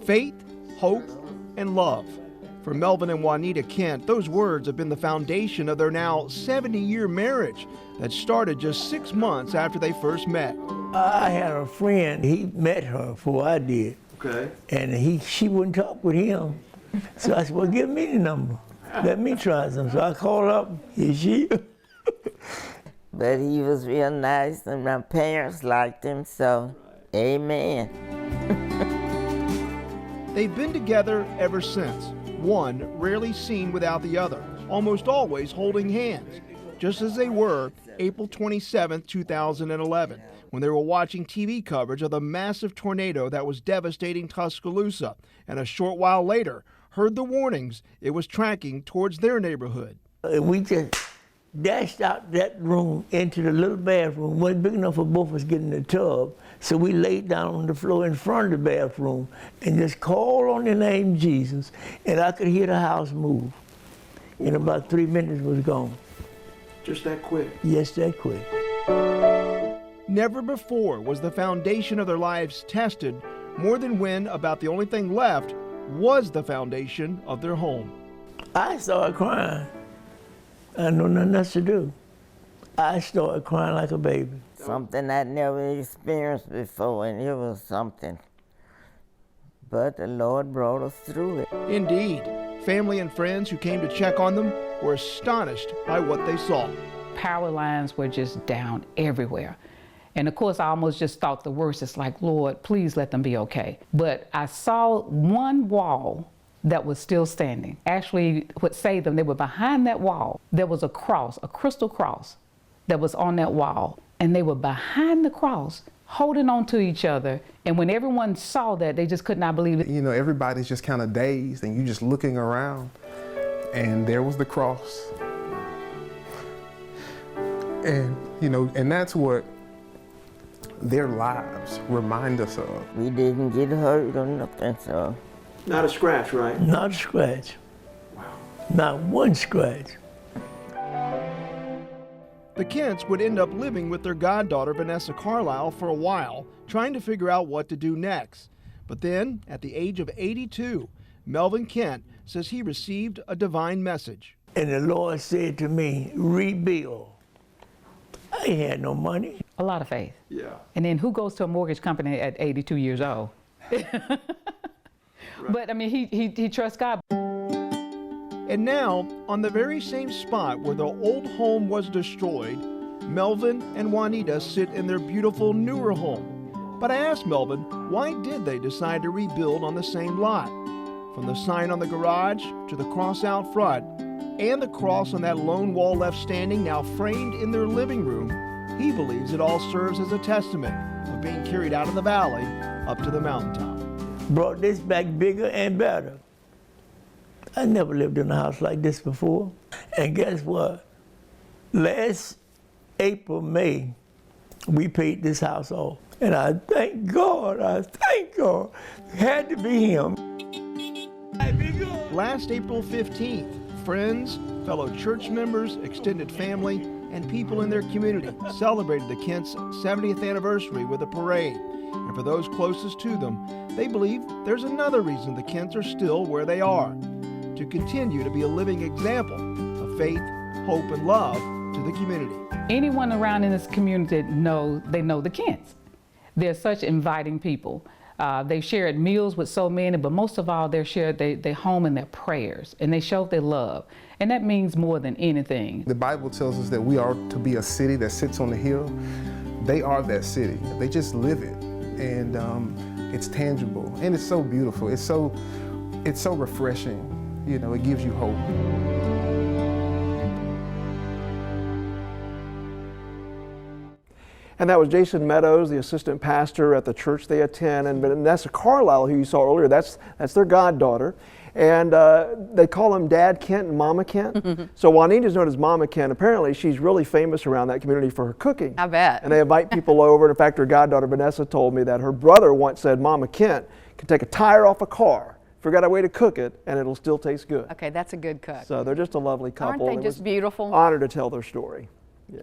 Faith, hope, and love. For Melvin and Juanita Kent, those words have been the foundation of their now 70-year marriage that started just 6 months after they first met. I had a friend, he met her before I did. Okay. And she wouldn't talk with him. So I said, well, give me the number. Let me try some. So I called up, here she. But he was real nice, and my parents liked him, so amen. They've been together ever since, one rarely seen without the other, almost always holding hands, just as they were April 27, 2011, when they were watching TV coverage of the massive tornado that was devastating Tuscaloosa, and a short while later heard the warnings it was tracking towards their neighborhood. We just dashed out that room into the little bathroom. Wasn't big enough for both of us getting in the tub. So we laid down on the floor in front of the bathroom and just called on the name Jesus, and I could hear the house move. In about 3 minutes it was gone. Just that quick? Yes, that quick. Never before was the foundation of their lives tested more than when about the only thing left was the foundation of their home. I started crying. I know nothing else to do. I started crying like a baby. Something I'd never experienced before, and it was something. But the Lord brought us through it. Indeed, family and friends who came to check on them were astonished by what they saw. Power lines were just down everywhere. And of course, I almost just thought the worst. It's like, Lord, please let them be okay. But I saw one wall that was still standing. Actually, what saved them, they were behind that wall. There was a cross, a crystal cross, that was on that wall. And they were behind the cross, holding on to each other. And when everyone saw that, they just could not believe it. You know, everybody's just kind of dazed, and you just looking around, and there was the cross. And, you know, and that's what their lives remind us of. We didn't get hurt or nothing, so. Not a scratch, right? Not a scratch. Wow. Not one scratch. The Kents would end up living with their goddaughter, Vanessa Carlisle, for a while, trying to figure out what to do next. But then, at the age of 82, Melvin Kent says he received a divine message. And the Lord said to me, rebuild. I ain't had no money. A lot of faith. Yeah. And then who goes to a mortgage company at 82 years old? Right. But I mean, he trusts God. And now, on the very same spot where the old home was destroyed, Melvin and Juanita sit in their beautiful newer home. But I asked Melvin, why did they decide to rebuild on the same lot? From the sign on the garage to the cross out front, and the cross on that lone wall left standing, now framed in their living room, he believes it all serves as a testament of being carried out of the valley up to the mountaintop. Brought this back bigger and better. I never lived in a house like this before. And guess what? Last April, May, we paid this house off. And I thank God, It had to be him. Last April 15th, friends, fellow church members, extended family, and people in their community celebrated the Kents' 70th anniversary with a parade. And for those closest to them, they believe there's another reason the Kents are still where they are: to continue to be a living example of faith, hope, and love to the community. Anyone around in this community know the Kents. They're such inviting people. They shared meals with so many, but most of all, they shared their home and their prayers, and they showed their love. And that means more than anything. The Bible tells us that we are to be a city that sits on the hill. They are that city. They just live it, and it's tangible, and it's so beautiful. It's so refreshing. You know, it gives you hope. And that was Jason Meadows, the assistant pastor at the church they attend, and Vanessa Carlisle, who you saw earlier, that's their goddaughter. And they call him Dad Kent and Mama Kent. So Juanita's known as Mama Kent. Apparently she's really famous around that community for her cooking. I bet. And they invite people over. In fact, her goddaughter Vanessa told me that her brother once said Mama Kent can take a tire off a car, figure out a way to cook it, and it'll still taste good. Okay, that's a good cook. So they're just a lovely couple. Aren't they just beautiful? Honored to tell their story.